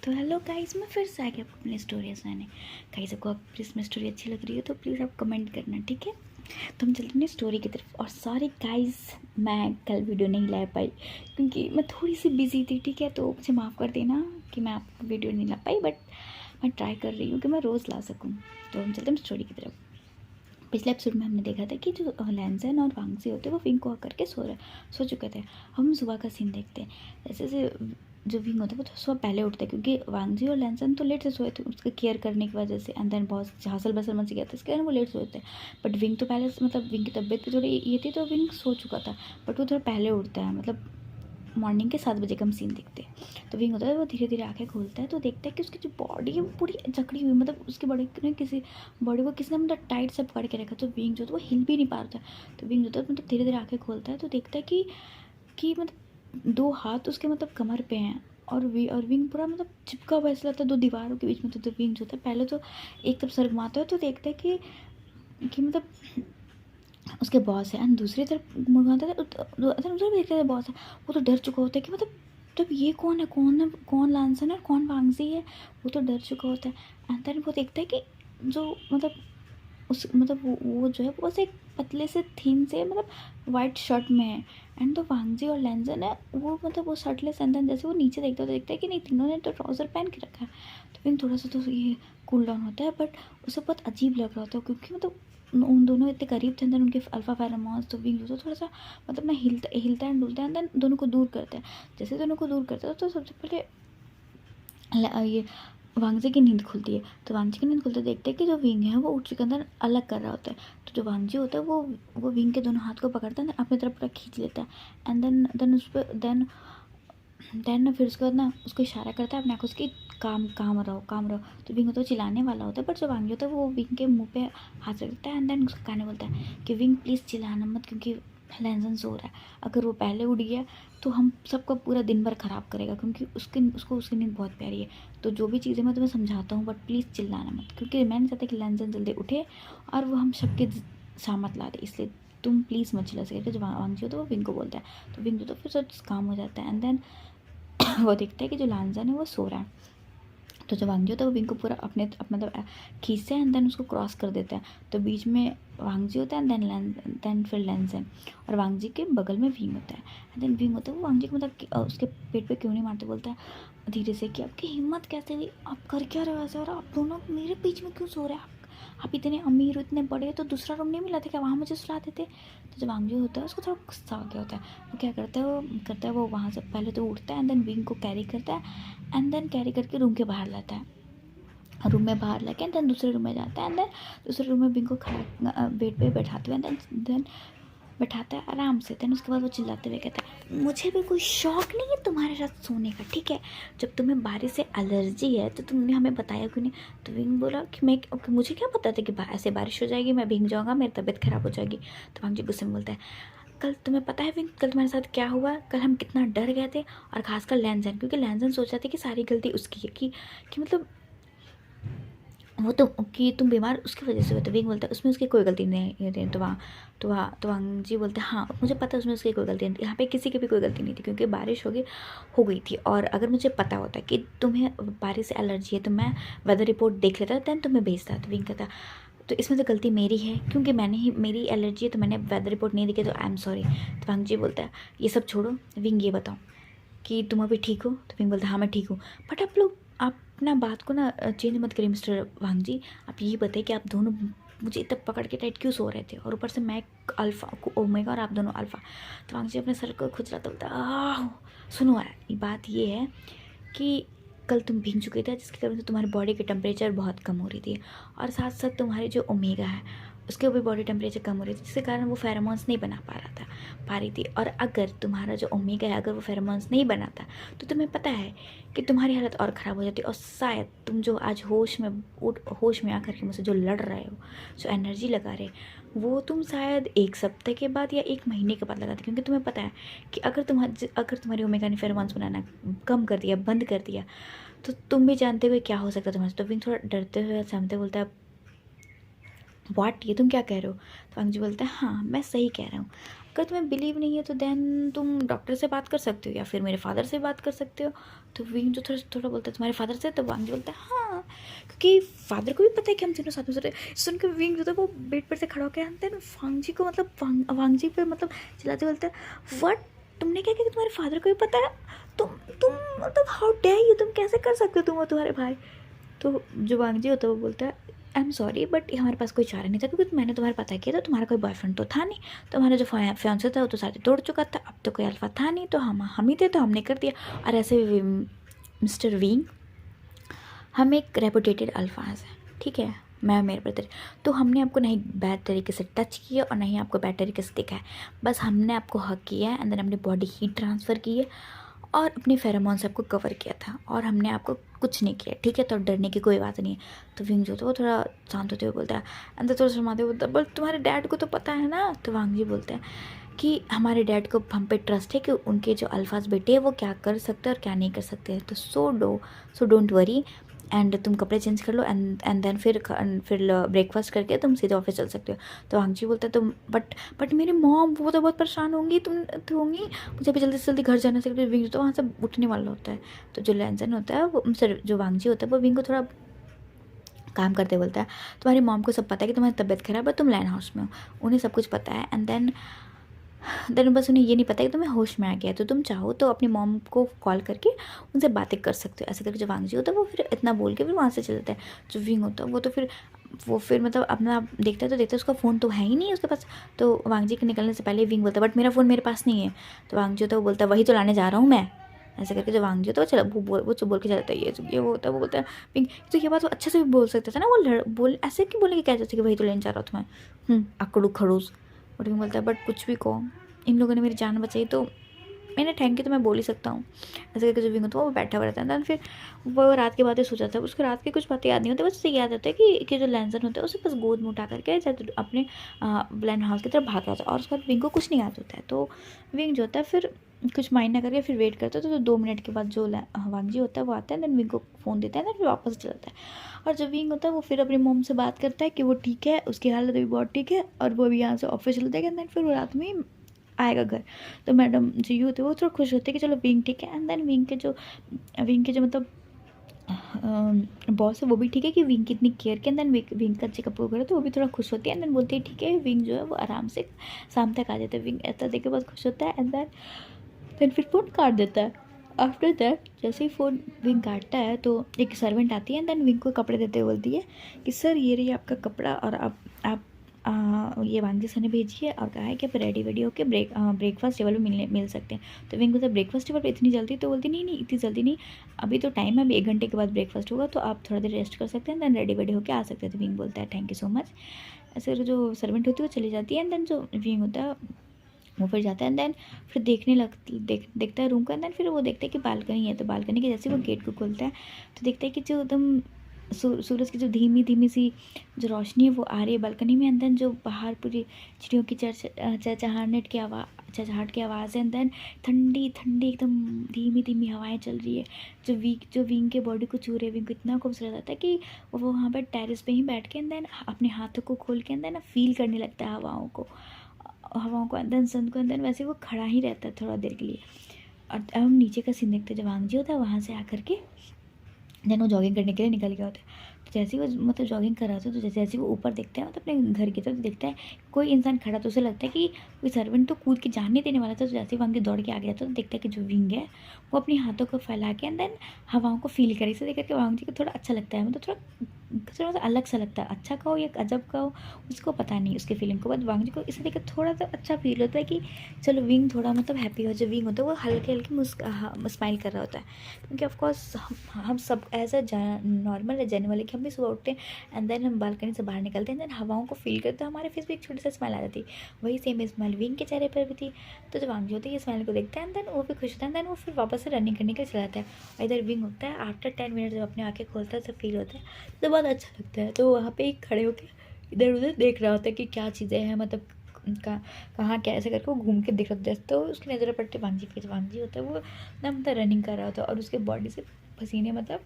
तो hello guys, मैं फिर से आ गया आपको अपनी स्टोरी सुनाने। गाइस, आपको अगर इसमें स्टोरी अच्छी लग रही है तो प्लीज़ आप कमेंट करना, ठीक है। तो हम चलते हैं स्टोरी की तरफ। और सॉरी गाइस, मैं कल वीडियो नहीं ला पाई क्योंकि मैं थोड़ी सी बिजी थी, ठीक है। तो मुझे माफ़ कर देना कि मैं आपको वीडियो नहीं ला पाई, बट मैं ट्राई कर रही हूँ कि मैं रोज़ ला सकूँ। तो हम चलते हैं स्टोरी की तरफ। पिछले एपिसोड में हमने देखा था कि जो लैंसन और वांगजी होते हैं वो विंग को आकर के सो चुके थे। हम सुबह का सीन देखते हैं। जैसे जैसे जो विंग होता है वो तो सुबह पहले उठते हैं क्योंकि वांगजी और लैंसन तो लेट से सोए थे उसके केयर करने की वजह से। एंड देन बहुत हसल बसल मच गया था, इसके कारण वो लेट सोए थे। बट विंग तो पहले मतलब विंग की तबीयत भी थोड़ी ये थी तो विंग सो चुका था। बट वो थोड़ा पहले उठता है, मतलब मॉर्निंग के 7 बजे का हम सीन देखते हैं। तो विंग होता है वो धीरे धीरे आंखें खोलता है तो देखता है कि उसकी जो बॉडी है वो पूरी जकड़ी हुई, मतलब उसकी बॉडी ने किसी बॉडी को किसी ने मतलब टाइट से पकड़ के रखा। तो विंग जो था वो हिल भी नहीं पा रहा था। तो विंग जो था मतलब धीरे धीरे आंखें खोलता है तो देखता है कि मतलब 2 हाथ उसके मतलब कमर पे हैं। और विंग पूरा मतलब चिपका हुआ ऐसा लगता है 2 दीवारों के बीच में। तो विंग जो था पहले तो एक तरफ सर घुमाता है तो देखता है कि मतलब उसके बॉस है। एंड दूसरी तरफ मुड़वाता था उधर भी देखता था बॉस है। वो तो डर चुका होता है कि मतलब ये कौन है, कौन लांसन है, कौन वांगजी है। वो तो डर चुका होता है। एंड देन वो देखता है कि जो मतलब उस मतलब वो जो है वो बस एक पतले से थीन से मतलब वाइट शर्ट में है। एंड तो वांगजी और लैंसन है वो मतलब वो शर्टलेस। एंड देन जैसे वो नीचे देखता है तो देखता है कि नहीं, तीनों ने तो ट्राउज़र पहन के रखा है। तो फिर थोड़ा सा तो ये कूल डाउन होता है, बट उसे बहुत अजीब लग रहा होता है क्योंकि मतलब उन दोनों इतने करीब थे। अंदर उनके अल्फा फेरोमोन्स तो विंग तो थोड़ा सा मतलब ना हिलता है डुलता है। एंड देन दोनों को दूर करता है। जैसे दोनों को दूर करता है तो सबसे पहले ये वांगजी की नींद खुलती है। तो वांगजी की नींद खुलते देखते हैं कि जो विंग है वो उठ के अंदर अलग कर रहा होता है। तो जो वांगजी होता है वो विंग के दोनों हाथ को पकड़ता है, अपनी तरफ पूरा खींच लेता है। एंड देन उस पर देन फिर उसके बाद ना उसको इशारा करता है अपने आँखों से कि काम रहो। तो विंग होता है चिल्लाने वाला होता है, बट जो वांगी होता है वो विंग के मुंह पे हाथ रख देता है। एंड देन उसका कहने बोलता है कि विंग प्लीज़ चिल्लाना मत क्योंकि लैंसन सो रहा है। अगर वो पहले उठ गया तो हम सबका पूरा दिन भर ख़राब करेगा क्योंकि उसको उसकी नींद बहुत प्यारी है। तो जो भी चीज़ें मैं तुम्हें समझाता हूँ बट प्लीज़ चिल्लाना मत क्योंकि मैं नहीं चाहता कि लैंसन जल्दी उठे और वो हम सबके सामत ला दे, इसलिए तुम प्लीज़ मत चिल्ला सके। जो वांगजी होता है वो विंग को बोलता है। तो विंग जो तो फिर सब काम हो जाता है। एंड देन वो देखता है कि जो लांसन है वो सो रहा है। तो जो वांगजी होता है वो विंग को पूरा अपने मतलब खींचते हैं। एंड देन उसको क्रॉस कर देता है। तो बीच में वांगजी होता है एंड देन फिर लैंसन और वांगजी के बगल में विंग होता है। एंड देन विंग होता है वो वांगजी को मतलब उसके पेट पे क्यों नहीं मारते, बोलता है धीरे से कि आपकी हिम्मत कैसे हुई, आप कर क्या रहे हो ऐसे, और आप दोनों मेरे बीच में क्यों सो रहे हैं। आप इतने अमीर हो, इतने बड़े, तो दूसरा रूम नहीं मिला था क्या, वहाँ मुझे सुला देते। तो जो वांगजी होता है उसको थोड़ा गुस्सा आ गया होता है। वो क्या करता है वो वहाँ से पहले तो उठता है एंड देन विंग को कैरी करता है। एंड देन कैरी करके रूम के बाहर लाता है, रूम में बाहर लेके देन दूसरे रूम में जाता है। एंड देन दूसरे रूम में विंग को खड़ा बेड पे बैठाते हुए देन बैठाता है आराम से। देन उसके बाद वो चिल्लाते हुए कहता है मुझे भी कोई शौक नहीं है तुम्हारे साथ सोने का, ठीक है। जब तुम्हें बारिश से एलर्जी है तो तुमने हमें बताया क्यों नहीं। तो विंग बोला कि मैं मुझे क्या पता था कि ऐसे बारिश हो जाएगी, मैं भीग जाऊँगा, मेरी तबीयत ख़राब हो जाएगी। तो वांगजी गुस्से में बोलता है कल तुम्हें पता है विंग, कल तुम्हारे साथ क्या हुआ, कल हम कितना डर गए थे। और खासकर लैंसन, क्योंकि लैंसन सोच रहा था कि सारी गलती उसकी है कि मतलब वो तो कि तुम बीमार उसकी वजह से हुए। तो विंग बोलता है उसमें उसकी कोई गलती नहीं थी। तो वांगजी बोलते हैं हाँ मुझे पता है उसमें उसकी कोई गलती नहीं थी, यहाँ पे किसी की भी कोई गलती नहीं थी क्योंकि बारिश हो गई थी। और अगर मुझे पता होता कि तुम्हें बारिश से एलर्जी है तो मैं वेदर रिपोर्ट देख लेता दैन तुम्हें भेजता। तो विंग कहता तो इसमें तो गलती मेरी है क्योंकि मैंने ही मेरी एलर्जी है तो मैंने वेदर रिपोर्ट नहीं देखी, तो आई एम सॉरी। तो वांगजी बोलता है ये सब छोड़ो, विंग ये बताओ कि तुम अभी ठीक हो। तो विंग बोलता है हाँ मैं ठीक हूँ। बट आप अपना बात को ना चेंज मत करिए मिस्टर वांगजी। आप यही बताइए कि आप दोनों मुझे इतना पकड़ के टाइट क्यों सो रहे थे, और ऊपर से मैं अल्फ़ा ओमेगा और आप दोनों अल्फ़ा। तो वांगजी अपने सर को खुजलाता बोलता आह सुनो यार, ये बात ये है कि कल तुम भीग चुके थे जिसके कारण से तुम्हारी बॉडी की टेम्परेचर बहुत कम हो रही थी, और साथ साथ तुम्हारी जो ओमेगा है उसके भी बॉडी टेम्परेचर कम हो रही थी जिसके कारण वो फेरोमोन्स नहीं बना पा रही थी। और अगर तुम्हारा जो ओमेगा है अगर वो फेरोमोन्स नहीं बनाता तो तुम्हें पता है कि तुम्हारी हालत और ख़राब हो जाती। और शायद तुम जो आज होश में आकर के मुझसे जो लड़ रहे हो, जो एनर्जी लगा रहे, वो तुम शायद 1 सप्ताह के बाद या 1 महीने के बाद लगाते, क्योंकि तुम्हें पता है कि अगर तुम्हारी ओमेगा ने फेरोमोन्स बनाना कम कर दिया, बंद कर दिया, तो तुम भी जानते हुए क्या हो सकता है तुम्हारे। तो विंग थोड़ा डरते हुए सहमते बोलता है व्हाट, ये तुम क्या कह रहे हो। तो वांगजी बोलता है हाँ मैं सही कह रहा हूँ, अगर तुम्हें बिलीव नहीं है तो देन तुम डॉक्टर से बात कर सकते हो या फिर मेरे फादर से बात कर सकते हो। तो विंग जो थोड़ा थोड़ा बोलता है तुम्हारे फादर से, तो वांग जी बोलता है हाँ, क्योंकि फादर को भी पता है कि हम तीनों साथ में सो रहे। सुन के विंग जो था वो बेड पर से खड़ा होकर आते हैं वांग जी को, मतलब वांग जी पे मतलब चिल्लाते बोलते हैं व्हाट, तुमने क्या किया कि तुम्हारे फादर को भी पता है? तुम मतलब हाउ डेयर यू, तुम कैसे कर सकते हो तुम और तुम्हारे भाई? तो जो वांग जी होता है वो बोलता है आई एम सॉरी बट हमारे पास कोई चारा नहीं था, क्योंकि मैंने तुम्हारा पता किया था, तुम्हारा कोई बॉयफ्रेंड तो था नहीं, तुम्हारा जो फियांसे था वो तो शादी तोड़ चुका था, अब तो कोई अल्फा था नहीं, तो हम ही थे, तो हमने कर दिया। और ऐसे मिस्टर विंग, हम एक रेपुटेटेड अल्फाज है, ठीक है, मैं मेरे ब्रदर, तो हमने आपको नहीं बैड तरीके से टच किया और नहीं आपको बैड तरीके से देखा है, बस हमने आपको हक किया है, अंदर हमने बॉडी हीट ट्रांसफ़र की है और अपने फेरोमोन से आपको कवर किया था और हमने आपको कुछ नहीं किया, ठीक है, तो डरने की कोई बात नहीं है। तो विंग जो था वो थोड़ा शांत होते हुए बोलता है, अंदर थोड़ा शर्माते हुए बोलता है, बट तुम्हारे डैड को तो पता है ना? तो वांग जी बोलते हैं कि हमारे डैड को हम पे ट्रस्ट है कि उनके जो अल्फाज बेटे हैं वो क्या कर सकते हैं और क्या नहीं कर सकते, तो सो डोंट वरी, एंड तुम कपड़े चेंज कर लो एंड देन फिर ब्रेकफास्ट करके तुम सीधे ऑफिस चल सकते हो। तो वांग जी बोलता है तुम बट मेरी मॉम वो तो बहुत परेशान होंगी, तुम तो होंगी, मुझे भी जल्दी से जल्दी घर जाना चाहिए। विंग तो वहाँ से उठने वाला होता है, तो जो लैंसन होता है वो सर जो वांग जी होता है वो विंग को थोड़ा काम करते बोलता है तुम्हारी मॉम को सब पता है कि तुम्हारी तबीयत खराब है, तुम लैंड हाउस में हो, उन्हें सब कुछ पता है, एंड देन बस उन्हें ये नहीं पता कि तुम्हें होश में आ गया है, तो तुम चाहो तो अपनी मॉम को कॉल करके उनसे बातें कर सकते हो। ऐसे करके जो वांग जी होता है वो फिर इतना बोल के फिर वहाँ से चल जाता है। जो विंग होता है वो फिर मतलब अपना देखता है, तो देखता है उसका फ़ोन तो है ही नहीं उसके पास। तो वांग जी के निकलने से पहले विंग बोलता है बट मेरा फ़ोन मेरे पास नहीं है। तो वांग जी होता है वो बोलता है वही तो लाने जा रहा हूँ मैं। ऐसे करके जो वांग जी होता है वो चला वो बोल के चलता है ये वो होता है, वो बोलता है विंग तो ये बात वो अच्छे से भी बोल सकता था ना, वो बोल ऐसे क्यों बोलने की क्या चाहते कि वही तो लेने जा रहा हूँ तुम्हें, अकड़ू खड़ूस। बट विंग बोलता है बट कुछ भी कहो, इन लोगों ने मेरी जान बचाई तो मैंने थैंक यू तो मैं बोल ही सकता हूँ। ऐसे करके जो विंग होता है वो बैठा हुआ रहता है। देन फिर वो रात की बातें सोचा था, उसको रात की कुछ बातें याद नहीं होती, बस उसे याद आता है कि जो लैंसन होता है उसे बस गोद में उठा करके जब अपने ब्लैंड हाउस की तरफ भाग रहा था और उसके बाद विंग को कुछ नहीं याद होता है। तो विंग जो होता है फिर कुछ माइंड ना करके फिर वेट करता है, तो 2 मिनट के बाद जो वांग जी होता है वो आता है, देन विंग को फ़ोन देता है, देन फिर वापस चला जाता है। और जो विंग होता है वो फिर अपनी मॉम से बात करता है कि वो ठीक है, उसकी हालत भी बहुत ठीक है और वो भी यहाँ से ऑफिस चलता है, देन फिर वो रात में आएगा घर। तो मैडम जी होते वो थोड़ा खुश होते हैं कि चलो विंग ठीक है, एंड देन विंग के जो मतलब बॉस है वो भी ठीक है कि विंग की इतनी केयर के, एंड देन विंग का चेकअप वगैरह, तो वो भी थोड़ा खुश होती है, एंड देन बोलती है ठीक है विंग जो है वो आराम से शाम तक आ जाता है। विंग ऐसा देख के बहुत खुश होता है, एंड देन फिर फ़ोन काट देता है। आफ्टर दैट जैसे ही फ़ोन विंग काटता है तो एक सर्वेंट आती है, एंड देन विंग को कपड़े देते हुए बोलती है कि सर ये रही आपका कपड़ा, और आप ये वांग जी सर ने भेजी है और कहा है कि आप रेडी वेडी होकर ब्रेकफास्ट टेबल पे मिल सकते हैं। तो विंग बोलता है ब्रेकफास्ट टेबल पे इतनी जल्दी? तो बोलती नहीं इतनी जल्दी नहीं, अभी तो टाइम है, अभी 1 घंटे के बाद ब्रेकफास्ट होगा, तो आप थोड़ा देर रेस्ट कर सकते हैं, देन रेडी वेडी होकर आ सकते हैं। तो विंग बोलता है थैंक यू सो मच। ऐसे जो सर्वेंट होती है वो चली जाती है, एंड देन जो विंग होता है वो फिर जाता है, एंड देन फिर देखता है रूम का, एंड देन फिर वो देखता है कि बालकनी है। तो बालकनी के जैसे वो गेट को खोलता है तो देखता है कि जो एकदम सूरज की जो धीमी धीमी सी जो रोशनी है वो आ रही है बालकनी में, एंड देन जो बाहर पूरी चिड़ियों की चहचहाहट की आवाज़ है, एंड देन ठंडी ठंडी एकदम धीमी धीमी हवाएं चल रही है जो विंग के बॉडी को छू रहे। विंग को इतना खूबसूरत आता है कि वो वहाँ पर टेरेस पे ही बैठ के एंड देन अपने हाथों को खोल के एंड देन फील करने लगता है हवाओं को, एंड देन सन को, एंड देन वैसे वो खड़ा ही रहता है थोड़ा देर के लिए। और अब हम नीचे का सीन देखते हैं, जब वांग जी होता है वहाँ से आकर के देन वो जॉगिंग करने के लिए निकल गया होता है। तो जैसे ही वो मतलब जॉगिंग कर रहा था, तो जैसे जैसे वो ऊपर देखता है मतलब अपने घर की तरफ देखता है कोई इंसान खड़ा, तो उसे लगता है कि कोई सर्वेंट तो कूद के जान नहीं देने वाला था। तो जैसे ही वांग जी दौड़ के आ गया था तो देखता है कि जो विंग है वो अपने हाथों को फैला के एंड देन हवाओं को फील करे। इसे देख करके वांग जी को थोड़ा अच्छा लगता है, मतलब थोड़ा सा अलग सा लगता है, अच्छा कहो या अजब कहो उसको पता नहीं उसकी फीलिंग को, बट वांग जी को इसे देख कर थोड़ा सा अच्छा फील होता है कि चलो विंग थोड़ा मतलब हैप्पी हो। जो विंग होता है वो हल्के हल्के स्माइल कर रहा होता है, क्योंकि ऑफकोर्स हम सब एज अ नॉर्मल है जेन वाले कि हम भी सुबह उठते हैं एंड देन हम बालकनी से बाहर निकलते हैं, देन हवाओं को फील करते हैं, हमारे फेस पे एक छोटी सी स्माइल आ जाती है। वही सेम स्माइल विंग के चेहरे पर भी थी। तो जो वांग जी होता है ये स्माइल को देखता है एंड देन वो भी खुश होता है, एंड देन वो फिर वापस से रनिंग करने के लिए चला जाता है। और इधर विंग होता है आफ्टर 10 मिनट जब अपने आँखें खोलता है तो फील होता है तो बहुत अच्छा लगता है। तो वहाँ पे एक खड़े होकर इधर उधर देख रहा होता है कि क्या चीज़ें हैं, मतलब कहाँ कैसे करके वो घूम के देख रहा होता है। तो उसकी नज़र पड़ती है वांग जी पे। वांग जी होता है वो ना मतलब रनिंग कर रहा होता है और उसके बॉडी से पसीने मतलब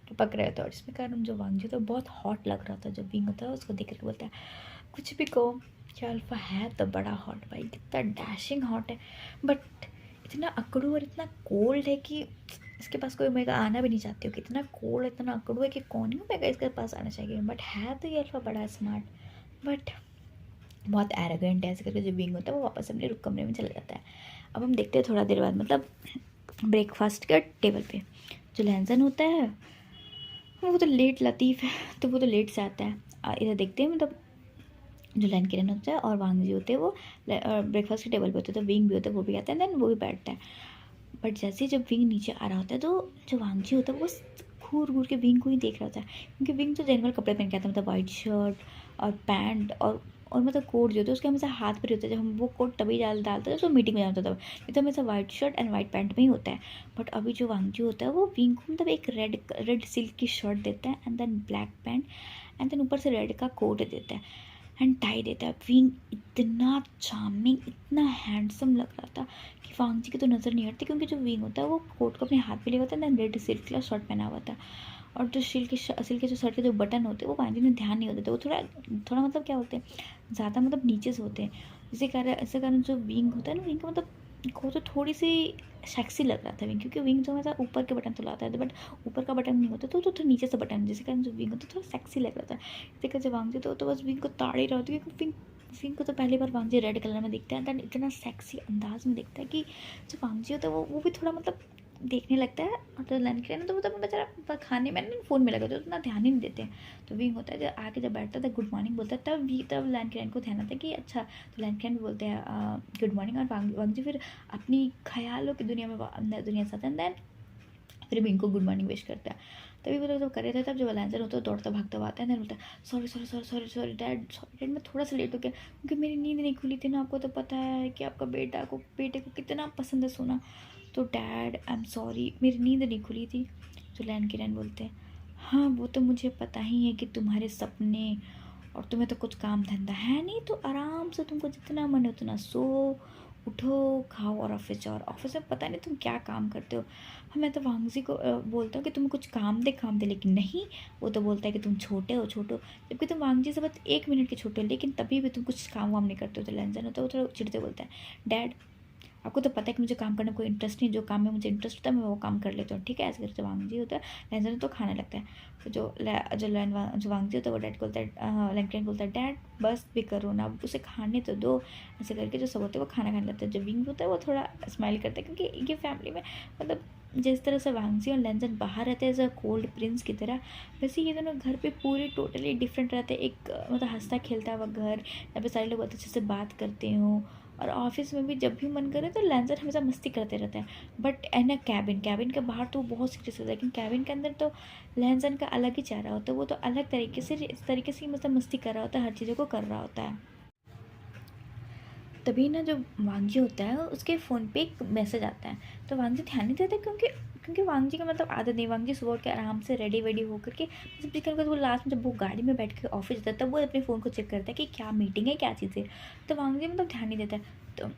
टपक रहे होते हैं, और इसमें कारण जो वांग जी होता है बहुत हॉट लग रहा था। जब विंग होता है उसको देख करके बोलता है कुछ भी कहो, क्या अल्फ़ा है तो बड़ा हॉट भाई, कितना डैशिंग हॉट है, बट इतना अकड़ू और इतना कोल्ड है कि इसके पास कोई ओमेगा आना भी नहीं चाहती हो। कितना कोल्ड, इतना अकड़ू है कि कौन ही ओमेगा इसके पास आना चाहिए। बट है तो ये अल्फ़ा बड़ा स्मार्ट, बट बहुत एरोगेंट है। ऐसे करके जो विंग होता है वो वापस अपने कमरे में चला जाता है। अब हम देखते हैं थोड़ा देर बाद, मतलब ब्रेकफास्ट के टेबल पे जो लहसन होता है वो तो लेट लतीफ़ है, तो वो तो लेट से आता है। इधर देखते हैं, मतलब जो लैन किरण होता है और वांग जी होते हैं वो ब्रेकफास्ट के टेबल पे होते हैं, तो विंग भी होता है, वो भी आता है, देन वो भी बैठता है। बट जैसे ही जब विंग नीचे आ रहा होता है तो जो वांग जी होता है वो घूर घूर के विंग को ही देख रहा होता है, क्योंकि विंग तो जनरल कपड़े पहन के आता है, मतलब वाइट शर्ट और पैंट और मतलब कोट जो होता है उसके हमेशा हाथ पर ही होता है। जब हम वो कोट तभी डालते हैं तो मीटिंग में जाता था, नहीं तो हमेशा white shirt and white pant में ही होता है। बट अभी जो वांगजी होता है वो विंग को मतलब एक रेड सिल्क की शर्ट देता है and then black pant and then ऊपर से रेड का कोट देता है एंड टाई देता है। विंग इतना चार्मिंग, इतना हैंडसम लग रहा था कि वांगजी की तो नज़र नहीं हटती, क्योंकि जो विंग होता है वो कोट को अपने हाथ पे लिया होता है, देन रेड सिल्क का शर्ट पहना हुआ था। और जो सिल्क के जो शर्ट के जो बटन होते हैं वो वांगजी ने ध्यान नहीं होते थे, वो थोड़ा थोड़ा मतलब क्या होते हैं, ज़्यादा मतलब नीचे से होते हैं। इसी कारण जो विंग होता है ना, विंग का मतलब को तो थोड़ी सी सेक्सी लग रहा था विंग, क्योंकि विंग जो है ऊपर के बटन तो लाता है, बट ऊपर का बटन नहीं होता तो थोड़ा नीचे से बटन, जिसके कारण जो विंग होता है थोड़ा सेक्सी लग रहा था। इसी कारण जब वांगजी तो बस विंग को ताड़ ही रहा होती है, क्योंकि विंग को तो पहली बार वांगजी रेड कलर में दिखता है, दैन इतना सेक्सी अंदाज में दिखता है कि जो वांगजी होता है वो भी थोड़ा मतलब देखने लगता है। और तो लंच के ना तो वो तो बेचारा खाने में ना फ़ोन में लगा तो उतना ध्यान ही नहीं देते हैं। तो विंग होता है जब आके जब बैठता था गुड मॉर्निंग बोलता है, तब लैन किरण को ध्यान आता है कि अच्छा, तो लैन किरण भी बोलते हैं गुड मॉर्निंग, और वांगजी फिर अपनी ख्यालों की दुनिया में दुनिया से आता है, दैन फिर विंग को गुड मॉर्निंग विश करता है। तभी वो तो कर रहे थे, तब जो लैंसर होता है दौड़ता भागता हुआ आता है, देन बोलता है sorry sorry sorry sorry sorry dad मैं थोड़ा सा लेट हो गया, क्योंकि मेरी नींद नहीं खुली थी ना, आपको तो पता है कि आपका बेटे को कितना पसंद है सोना, तो डैड आई एम सॉरी, मेरी नींद नहीं खुली थी। तो लैन किरण बोलते हैं हाँ वो तो मुझे पता ही है कि तुम्हारे सपने और तुम्हें तो कुछ काम धंधा है नहीं, तो आराम से तुमको जितना मन है उतना सो, उठो, खाओ और ऑफिस जाओ। और ऑफिस में पता नहीं तुम क्या काम करते हो। हाँ मैं तो वांगजी को बोलता हूँ कि तुम्हें कुछ काम दे, लेकिन नहीं, वो तो बोलता है कि तुम छोटे हो, जबकि तुम वांगजी से बस 1 मिनट के छोटे हो, लेकिन तभी भी तुम कुछ काम वाम नहीं करते हो। तो लैंजन होता है वो थोड़ा चिढ़ते बोलता है डैड आपको तो पता है कि मुझे काम करने में कोई इंटरेस्ट नहीं, जो काम में मुझे इंटरेस्ट होता है मैं वो काम कर लेता हूँ, ठीक है। ऐसे करके वांगजी होता है लैंजन तो खाने लगता है। तो जो वांगजी होता है वो डैड को बोलता है, लैंकन बोलता है डैड बस भी करो ना, उसे खाने तो दो। ऐसे करके जो सब होते हैं वो खाना खाने लगता है। जो विंग होता है वो थोड़ा स्माइल करता है, क्योंकि ये फैमिली में मतलब जिस तरह से वांगजी और लैंजन बाहर रहते हैं एज अ कोल्ड प्रिंस की तरह, वैसे ये दोनों घर पे पूरे टोटली डिफरेंट रहते हैं। एक मतलब हंसता खेलता हुआ घर, यहाँ पे सारे लोग बहुत अच्छे से बात करते हो, और ऑफिस में भी जब भी मन करे तो लैंसर हमेशा मस्ती करते रहता है। बट एन अ कैबिन के बाहर तो बहुत सीरियस होता है, लेकिन कैबिन के अंदर तो लैंसन का अलग ही चेहरा होता है, वो तो अलग तरीके से इस तरीके से मतलब मस्ती कर रहा होता है, हर चीज़ों को कर रहा होता है। तभी ना जो वांगजी होता है उसके फ़ोन पे एक मैसेज आता है, तो वांगजी ध्यान नहीं देता, क्योंकि वांगजी का मतलब आदत नहीं। वांगजी सुबह उठ के आराम से रेडी वेडी होकर के जब चेक करता, वो लास्ट में जब वो गाड़ी में बैठ के ऑफिस जाता है तब वो अपने फ़ोन को चेक करता है कि क्या मीटिंग है, क्या चीज़ है। तो वांगजी मतलब ध्यान नहीं देता है। तो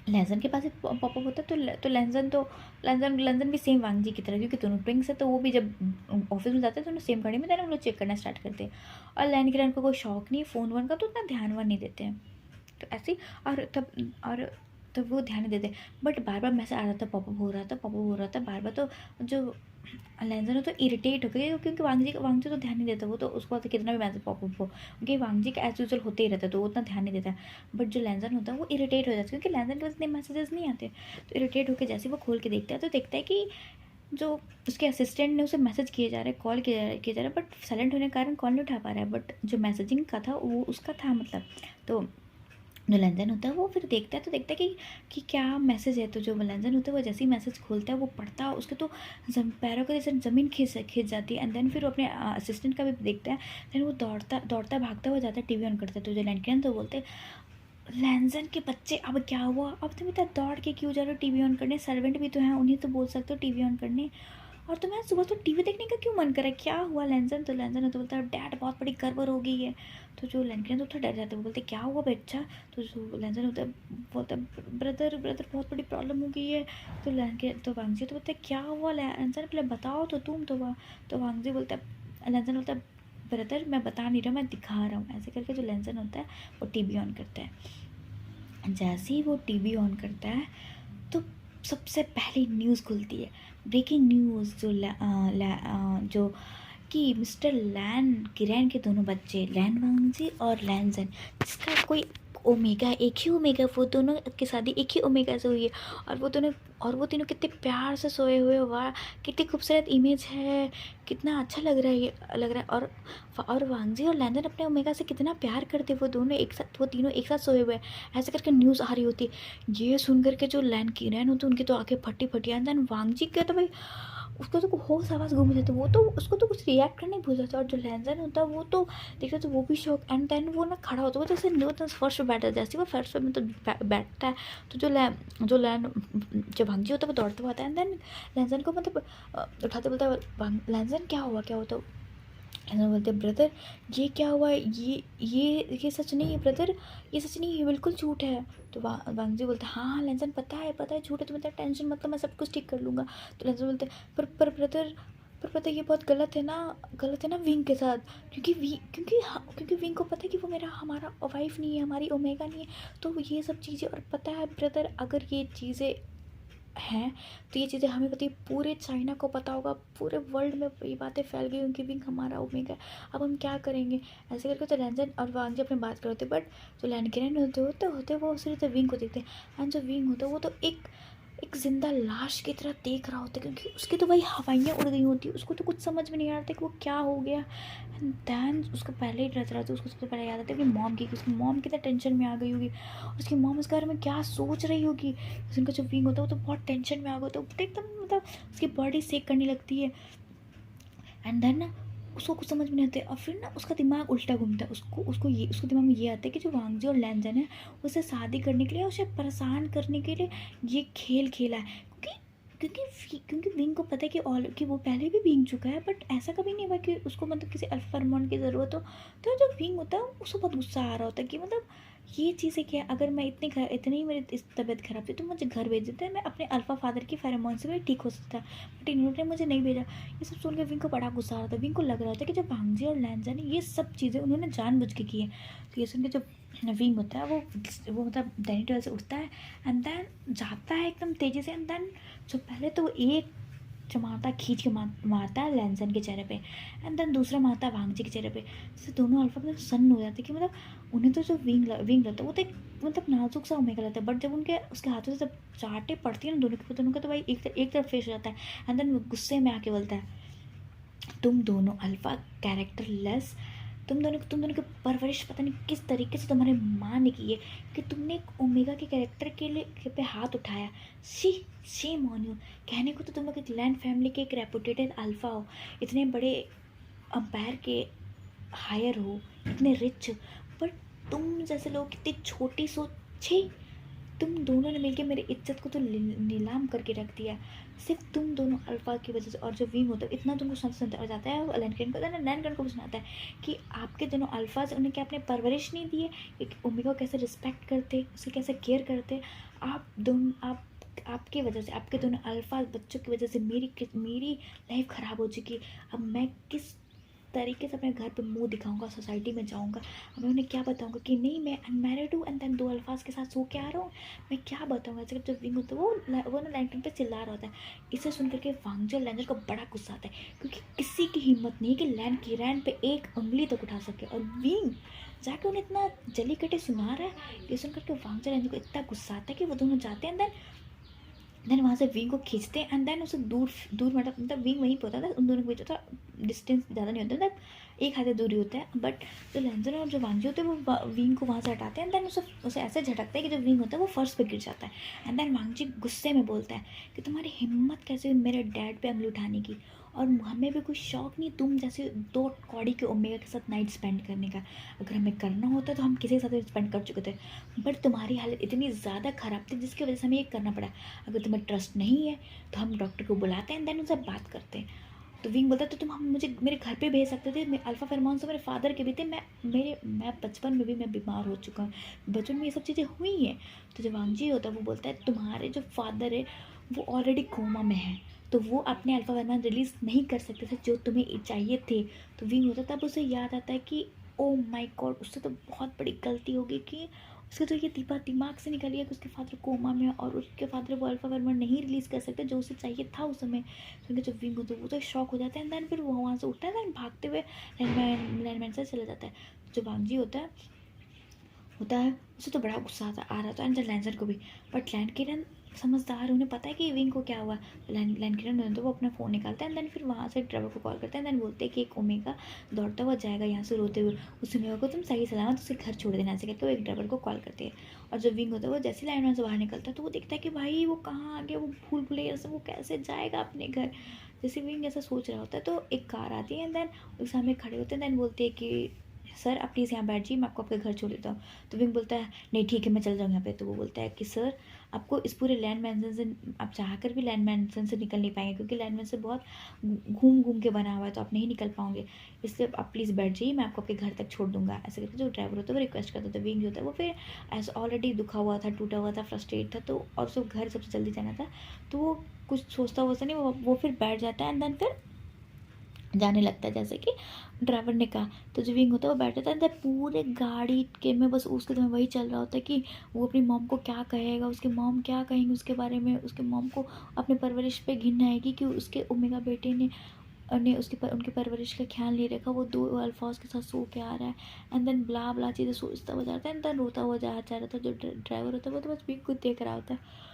लहसन के पास एक पॉपअप होता है, तो लहसन भी सेम वांगजी की तरह, क्योंकि दोनों ट्विंक्स है, तो वो भी जब ऑफिस में जाते हैं तो उन्हें सेम गाड़ी में देना, हम लोग चेक करना स्टार्ट करते हैं। और लैन किरण को कोई शौक नहीं फ़ोन वन का, तो उतना ध्यान वान नहीं देते हैं। तो ऐसे ही और तब वो ध्यान नहीं देते। बट बार बार मैसेज आ रहा था, पॉपअप हो रहा था बार बार। तो जो लेंजर है तो इरिटेट हो गई, क्योंकि वांगजी तो ध्यान नहीं देता, वो तो उसको बाद कितना भी मैसेज पॉपअप हो, क्योंकि वांगजी का एज यूजल होते ही रहता है तो वो उतना ध्यान नहीं देता। बट जो लेंजर होता है वो इरिटेट हो जाता है, क्योंकि लेंजर के पास इतने मैसेजेस नहीं आते। तो इरिटेट होकर जैसे वो खोल के देखता है तो देखता है कि जो उसके असिस्टेंट ने उसे मैसेज किए जा रहे हैं, कॉल किए जा रहे हैं, बट साइलेंट होने के कारण कॉल नहीं उठा पा रहा है। बट जो मैसेजिंग का था वो उसका था, मतलब। तो जो लंदन होता है वो फिर देखता है, तो देखता है कि क्या मैसेज है। तो जो लंदन होता है वो जैसे ही मैसेज खोलता है वो पढ़ता है, उसके तो पैरों के जैसे ज़मीन खींच जाती है। एंड देन फिर वो अपने असिस्टेंट का भी देखता है, देन वो दौड़ता भागता हुआ जाता है, टीवी ऑन करता है। तो जो लैंडकिन तो बोलते हैं लैंजन के बच्चे अब क्या हुआ, अब तुम इतना दौड़ के क्यों जा रहे हो टीवी ऑन करने, सर्वेंट भी तो हैं, उन्हें तो बोल सकते हो टीवी ऑन करने, और तुम्हें सुबह तो टीवी देखने का क्यों मन करा, क्या हुआ लैंजन। तो लैंजन तो बोलता है डैड बहुत बड़ी गड़बड़ हो गई है। तो जो लैंडकिन तो थोड़ा डर जाते हैं, वो बोलते क्या हुआ बच्चा। तो जो लैंजन होता है बोलता है ब्रदर बहुत बड़ी प्रॉब्लम हो गई है। तो लैंडकिन तो वांगजी तो बोलते क्या हुआ लैंजन, पहले बताओ तो तुम। तो वांगजी बोलता है, लैंजन बोलता है ब्रदर मैं बता नहीं रहा, मैं दिखा रहा हूँ, ऐसे करके जो लैंसन होता है वो टीवी ऑन करता है। जैसे ही वो टीवी ऑन करता है तो सबसे पहली न्यूज़ खुलती है, ब्रेकिंग न्यूज़, जो कि मिस्टर लैन किरण के दोनों बच्चे लैन वांगजी और लैनजन, जिसका कोई ओमेगा, एक ही ओमेगा, वो दोनों की शादी एक ही ओमेगा से हुई है, और वो तीनों कितने प्यार से सोए हुए, वाह कितनी खूबसूरत इमेज है, कितना अच्छा लग रहा है ये, लग रहा है। और वांगजी और लैंडन अपने ओमेगा से कितना प्यार करते, वो दोनों एक साथ, वो तीनों एक साथ सोए हुए हैं। ऐसे करके न्यूज़ आ रही होती, ये सुन करके जो लैन किरण होती उनकी तो आंखें फटी फटी। एंड देन वांगजी क्या, तो भाई उसको तो होश आवाज़ घूम जाते, वो तो उसको तो कुछ रिएक्ट करना ही भूल जाता। और जो लैंसन होता है वो तो देखते तो वो भी शौक। एंड देन वो ना खड़ा होता है, वो जैसे न्यू फर्स्ट पे बैठा है, जैसे वो फर्स्ट पे मतलब बैठता है तो जो लैन जो भांजी होता है वो दौड़ते हुए आता है। एंड देन लैंसन को मतलब उठाते बोलता है, लैंसन क्या हुआ, क्या होता। एंड बोलते ब्रदर ये क्या हुआ, ये सच नहीं है ब्रदर, ये सच नहीं है, ये बिल्कुल झूठ है। तो वांगजी बोलते हाँ हाँ लैंसन पता है झूठ है, तुम्हें टेंशन मतलब मैं सब कुछ ठीक कर लूँगा। तो लैंसन बोलते पर ब्रदर, पर पता है ये बहुत गलत है ना विंग के साथ, क्योंकि विंग को पता है कि वो हमारा वाइफ नहीं है, हमारी ओमेगा नहीं है, तो ये सब चीज़ें। और पता है ब्रदर अगर ये चीज़ें हैं तो ये चीज़ें हमें पता है, पूरे चाइना को पता होगा, पूरे वर्ल्ड में ये बातें फैल गई उनकी विंग हमारा ओमेगा, अब हम क्या करेंगे। ऐसे करके तो लैंसन और वांगजी अपनी बात करते, बट जो लैंडकिरण होते वो सिर्फ विंग को देखते हैं। एंड जो विंग होता है वो तो एक जिंदा लाश की तरह देख रहा होता है, क्योंकि उसकी तो भाई हवाइयाँ उड़ गई होती है, उसको तो कुछ समझ में नहीं आ रहा था कि वो क्या हो गया। एंड दैन उसको पहले ही डर रहा था, उसको सबसे पहले याद आता है कि मॉम की, उसकी मॉम कितना टेंशन में आ गई होगी, उसकी मॉम इस बारे में क्या सोच रही होगी। उनका जो विंग होता है वो तो बहुत टेंशन में आ गया, तो एकदम मतलब उसकी बॉडी शेक करने लगती है। एंड देन ना उसको कुछ समझ में नहीं आता, और फिर ना उसका दिमाग उल्टा घूमता है, उसको दिमाग में ये आता है कि जो वांगजी और लैंसन है उसे शादी करने के लिए, उसे परेशान करने के लिए ये खेल खेला है। क्योंकि विंग को पता है कि वो पहले भी भींग चुका है, बट ऐसा कभी नहीं हुआ कि उसको मतलब किसी अल्फा हार्मोन की ज़रूरत हो। तो जो विंग होता है उसको बहुत गुस्सा आ रहा होता है कि मतलब ये चीज़ें क्या, अगर मैं इतनी ही मेरी इस तबीयत खराब थी तो मुझे घर भेज देते, मैं अपने अल्फा फादर की फेरोमोन से भी ठीक हो सकता, बट इन्होंने मुझे नहीं भेजा। ये सब सुन के विंग को बड़ा गुस्सा आ रहा था। विंग को लग रहा था कि जब भांगजी और लैंसन ये सब चीज़ें उन्होंने जानबूझ के की है। तो ये सुन के जो विंग होता है वो मतलब डाइनिंग टेबल से उठता है, एंड देन जाता है एकदम तेज़ी से। एंड देन जो पहले तो एक चमाटा खींच के मारता है लैंसन के चेहरे पे, एंड देन दूसरा मारता है वांगजी के चेहरे पे। जैसे दोनों अल्फा मतलब सन्न हो जाते कि मतलब उन्हें तो जो विंग लगता है वो तो एक मतलब नाजुक सा ओमेगा लगता है, बट जब उसके हाथों से जब चाटे पड़ती है ना दोनों का तो भाई एक तरफ फेस हो जाता है। एंड देन गुस्से में आके बोलता है तुम दोनों अल्फा कैरेक्टर लेस, तुम दोनों की परवरिश पता नहीं किस तरीके से तुम्हारे माँ ने की है कि तुमने एक ओमेगा के कैरेक्टर के लिए पे हाथ उठाया। Shame on you. कहने को तो तुम लोग एक लैंड फैमिली के एक रेपुटेटेड अल्फा हो, इतने बड़े अंपायर के हायर हो, इतने रिच, बट तुम जैसे लोग कितनी छोटी सोच। छी, तुम दोनों ने मिलकर मेरी इज्जत को तो नीलाम करके रख दिया, सिर्फ तुम दोनों अल्फा की वजह से। और जो विंग होता है इतना तुमको सुनता जाता है लैंडकन को भी सुनाता है कि आपके दोनों अल्फाज उन्हें क्या अपने परवरिश नहीं दी है, एक ओमेगा को कैसे रिस्पेक्ट करते, उसकी कैसे केयर करते। आपकी वजह से, आपके दोनों अल्फा बच्चों की वजह से मेरी लाइफ ख़राब हो चुकी। अब मैं किस तरीके से अपने घर पे मुंह दिखाऊंगा, सोसाइटी में जाऊंगा, अब मैं उन्हें क्या बताऊंगा कि नहीं मैं अनमैरिड हूँ, एंड देन 2 अल्फाज के साथ सो के आ रहा हूँ, मैं क्या बताऊंगा। ऐसे जब विंग होता है वो ना लैंटर्न पे चिल्ला रहा होता है। इसे सुन करके वांगजी और लैंडर को बड़ा गुस्सा आता है, क्योंकि किसी की हिम्मत नहीं कि लैंड की रैन पे एक उंगली तक उठा सके, और विंग जाके उन्हें इतना जली कटे सुना रहा है। ये सुन करके वांगजी और लैंडर को इतना गुस्सा आता है कि वो दोनों जाते हैं, देन वहाँ से विंग को खींचते हैं, एंड देन उसे दूर दूर मतलब विंग वहीं पे होता था, उन दोनों के बीच होता, डिस्टेंस ज़्यादा नहीं होता, मतलब एक हाथ दूरी होता है। बट जो लैंसन और जो वांगजी होते हैं वो विंग को वहाँ से हटाते हैं, एंड देन उसे ऐसे झटकते हैं कि जो विंग होता है वो फर्श पे गिर जाता है। एंड देन वांगजी गुस्से में बोलता है कि तुम्हारी हिम्मत कैसे हुई मेरे डैड पे उंगली उठाने की, और हमें भी कोई शौक नहीं तुम जैसे 2 कौड़ी के ओमेगा के साथ नाइट स्पेंड करने का। अगर हमें करना होता तो हम किसी के साथ स्पेंड कर चुके थे, बट तुम्हारी हालत इतनी ज़्यादा ख़राब थी जिसकी वजह से हमें ये करना पड़ा। अगर तुम्हें ट्रस्ट नहीं है तो हम डॉक्टर को बुलाते हैं, देन उनसे बात करते हैं। तो विंग बोलता तो तुम हम मुझे मेरे घर पे भेज सकते थे, मैं अल्फा फेरोमोन से मेरे फादर के भी थे, मैं बचपन में भी मैं बीमार हो चुका हूँ, बचपन में ये सब चीज़ें हुई हैं। तो जो वांगजी होता है वो बोलता है तुम्हारे जो फादर है वो ऑलरेडी कोमा में है, तो वो अपने अल्फा वर्मन रिलीज़ नहीं कर सकते थे जो तुम्हें चाहिए थे। तो विंग होता तब उसे याद आता है कि ओ माय गॉड, उससे तो बहुत बड़ी गलती होगी कि उसके तो ये दिमाग से निकल गया कि उसके फादर कोमा में, और उसके फादर वो अल्फा वर्मन नहीं रिलीज़ कर सकते जो उसे चाहिए था उस समय। क्योंकि जब विंग होता है वो तो शॉक हो जाता है, एंड देन फिर वो वहाँ से उठता है, देन भागते हुए लैंडमैन से चला जाता है। जो वांगजी होता है उसे तो बड़ा गुस्सा आ रहा था, एंड लैंसर को भी। बट लैंड किरण समझदार, उन्हें पता है कि विंग को क्या हुआ। लैंड किरण तो वो अपना फ़ोन निकालता है, एंड देन फिर वहाँ से ड्राइवर को कॉल करते हैं, देन बोलते हैं कि एक ओमेगा दौड़ता हुआ जाएगा यहाँ से रोते हुए, उस ओमेगा को तुम सही सलामत उसे घर छोड़ देना, ऐसे करके वो एक ड्राइवर को कॉल करते हैं। और जब विंग होता है वो जैसे लाइन से बाहर निकलता है तो वो देखता है कि भाई वो कहाँ आ गया, वो भूल भुलैया से वो कैसे जाएगा अपने घर। जैसे विंग ऐसा सोच रहा होता है तो एक कार आती है, एंड देन उस सामने खड़े होते हैं, देन बोलते हैं कि सर आप प्लीज़ यहाँ बैठ जाइए, मैं आपको आपके घर छोड़ देता हूँ। तो विंग बोलता है नहीं ठीक है मैं चल जाऊँ यहाँ पे। तो वो बोलता है कि सर आपको इस पूरे लैंड मैंसन से, आप चाह कर भी लैंड मैंसन से निकल नहीं पाएंगे, क्योंकि लैंड मैंसन बहुत घूम घूम के बना हुआ है, तो आप नहीं निकल पाओगे, इसलिए आप प्लीज़ बैठ जाइए, मैं आपको आपके घर तक छोड़ दूंगा। ऐसे करके जो ड्राइवर होता है वो रिक्वेस्ट करता था। विंग जो होता है वो फिर ऐसा ऑलरेडी दुखा हुआ था, टूटा हुआ था, फ्रस्ट्रेट था, तो और उसको घर सबसे जल्दी जाना था, तो वो कुछ सोचता वोचता नहीं, वो फिर बैठ जाता है, एंड देन फिर जाने लगता है जैसे कि ड्राइवर ने कहा। तो जो विंग होता है वो बैठ जाता है, अंदर पूरे गाड़ी के में बस उसके दिमाग वही चल रहा होता है कि वो अपनी मॉम को क्या कहेगा, उसके मॉम क्या कहेंगे उसके बारे में, उसके मॉम को अपने परवरिश पे घिन आएगी कि उसके ओमेगा बेटे ने उनकी परवरिश का ख्याल नहीं रखा, वो दो अल्फाज के साथ सो के आ रहा है, एंड देन ब्ला ब्ला चीज़ें सोचता हुआ जाता है, एंड देन रोता हुआ जा रहा था। जो ड्राइवर होता है वो तो बस विंग को देख रहा होता है,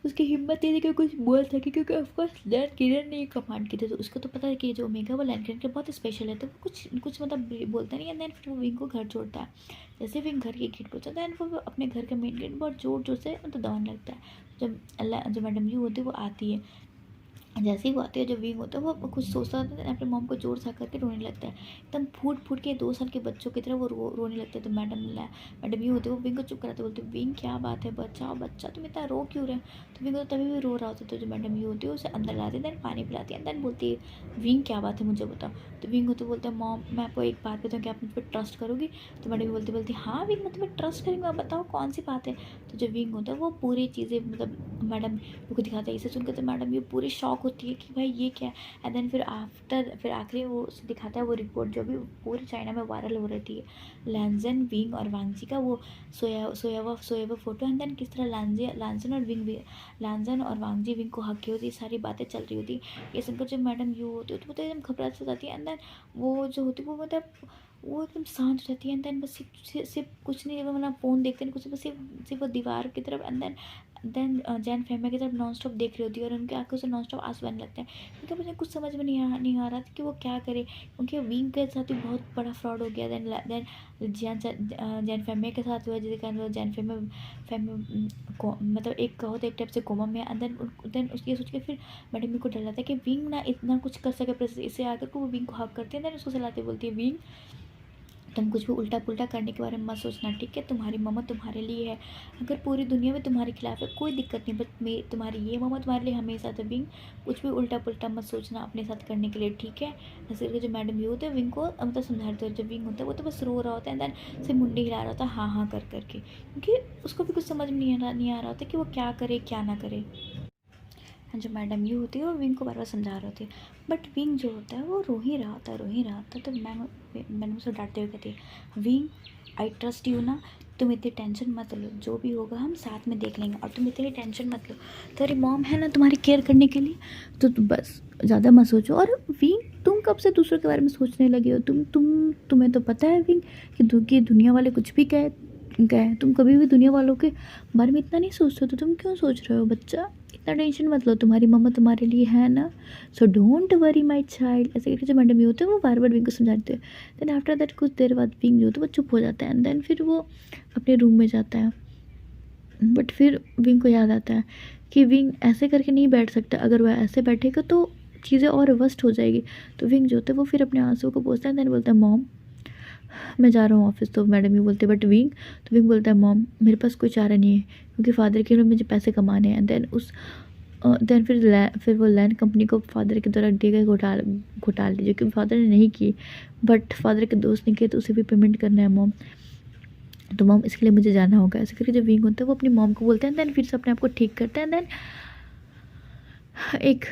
उसकी हिम्मत नहीं थी कि कुछ बोल सके, क्योंकि ऑफकोर्स लैंड किरण ने कमांड की थी, तो उसको तो पता है कि जो ओमेगा वो लैंड किरण के बहुत स्पेशल है, तो वो कुछ मतलब बोलता नहीं है। देन फिर वो विंग को घर छोड़ता है। जैसे विंग घर के गेट पहुंचता है, देन वो अपने घर का मेन गेट बहुत जोर जोर से मतलब दबाने लगता है। जब मैडम यू होती है वो आती है, जैसे ही वो आती है, जो विंग होता है वो कुछ सोचता होता है, अपने मॉम को जोर सा करके रोने लगता है, एकदम फूट फूट के 2 साल के बच्चों की तरह वो रोने लगता है। तो मैडम ये होती है वो विंग को चुप कराते, बोलते विंग क्या बात है बच्चा तुम इतना रो क्यों रहे। तो विंग तो तभी भी रो रहा होता है। तो जो मैडम ये होती है उसे अंदर लाती है, देन पानी पिलाती है, देन बोलती है विंग क्या बात है मुझे बताओ। तो विंग होते बोलता है मॉम मैं आपको एक बात बताऊँ कि आप मुझ पर ट्रस्ट करोगी। तो मैडम बोलती हाँ विंग मैं तुम्हें ट्रस्ट करूँगा, आप बताओ कौन सी बात है। तो जो विंग होता है वो पूरी चीज़ें मतलब मैडम को दिखाता है। इसे सुनकर तो मैडम ये पूरी शॉक होती है कि भाई ये क्या है। एंड देन फिर आखिरी वो दिखाता है वो रिपोर्ट जो भी पूरे चाइना में वायरल हो रही थी, लैंजन विंग और वांगजी का वो सोया हुआ फोटो। एंड देन किस तरह लैंजन और वांगजी विंग को हक की होती, सारी बातें चल रही होती। ये सुनकर जब मैडम यू होती है तो एकदम घबराहट हो जाती है। एंड देन वो जो होती है वो मतलब वो एकदम शांत हो जाती है। एंड देन बस सिर्फ कुछ नहीं, वो मतलब फ़ोन देखते हैं कुछ, बस सिर्फ वो दीवार की तरफ, एंड देन जैन फैमिली की तरफ नॉन स्टॉप देख रही होती है, और उनकी आंखों से नॉन स्टॉप आंसू आने लगते हैं, क्योंकि मुझे कुछ समझ में नहीं आ रहा था कि वो क्या करे, क्योंकि विंग के साथ भी बहुत बड़ा फ्रॉड हो गया। देन जैन फैमिली के साथ हुआ, जिसके कारण वो जैन फैमिली मतलब एक टाइप से कोमा में। एंड देन उसकी सोच के फिर मैडम को डर लगता है कि विंग ना इतना कुछ कर सके, इससे आकर को वो विंग को हक करती है, देन उसको सलाते बोलती है विंग तुम कुछ भी उल्टा पुल्टा करने के बारे में मत सोचना, ठीक है, तुम्हारी मम्मा तुम्हारे लिए है, अगर पूरी दुनिया में तुम्हारे खिलाफ है कोई दिक्कत नहीं, बट तुम्हारी ये मम्मा तुम्हारे लिए हमेशा था। विंग कुछ भी उल्टा पुल्टा मत सोचना अपने साथ करने के लिए, ठीक है। ऐसे करके जो मैडम ये होते हैं विंग को मतलब समझाते हैं। जब विंग होता है वो तो बस रो रहा होता है, देन से मुंडी हिला रहा होता है हाँ कर करके, क्योंकि उसको भी कुछ समझ में नहीं आ रहा होता कि वो क्या करे क्या ना करे। जो मैडम यू होती है वो विंग को बार बार समझा रही होती है, बट विंग जो होता है वो रो ही रहा होता है। तो मैडम उसको डांटते हुए कहती है विंग आई ट्रस्ट यू ना, तुम इतनी टेंशन मत लो, जो भी होगा हम साथ में देख लेंगे, और तुम इतनी टेंशन मत लो, तुम्हारी मॉम है ना तुम्हारी केयर करने के लिए, तो तुम बस ज़्यादा मत सोचो। और विंग तुम कब से दूसरों के बारे में सोचने लगे हो, तुम्हें तो पता है विंग कि दुनिया वाले कुछ भी गए, तुम कभी भी दुनिया वालों के बारे में इतना नहीं सोचते, तो तुम क्यों सोच रहे हो बच्चा, इतना टेंशन मत लो, तुम्हारी मम्मा तुम्हारे लिए है ना, so don't worry my child. ऐसे करके जो मैडम भी होते हैं वो बार बार विंग को समझाते हैं। देन आफ्टर दैट कुछ देर बाद विंग जो होता है वो चुप हो जाता है, एंड देन फिर वो अपने रूम में जाता है। बट फिर विंग को याद आता है कि विंग ऐसे करके नहीं बैठ सकता, अगर वह ऐसे बैठेगा तो चीज़ें और वर्स्ट हो जाएगी। तो विंग जो होता है वो फिर अपने आंसू को पोंछता है, देन बोलता है मॉम मैं जा रहा हूँ ऑफिस। तो मैडम ही बोलते बट विंग, तो विंग बोलता है मॉम मेरे पास कोई चारा नहीं है, क्योंकि फादर के लिए मुझे पैसे कमाने हैं। देन फिर वो लैंड कंपनी को फादर के द्वारा दिए गए घोटाले जो कि फादर ने नहीं किए बट फादर के दोस्त ने किए, तो उसे भी पेमेंट करना है मॉम, तो मॉम इसके लिए मुझे जाना होगा। ऐसे करके जो विंग होता है वो अपनी मॉम को बोलते हैं, देन फिर से अपने आप को ठीक करते हैं। देन एक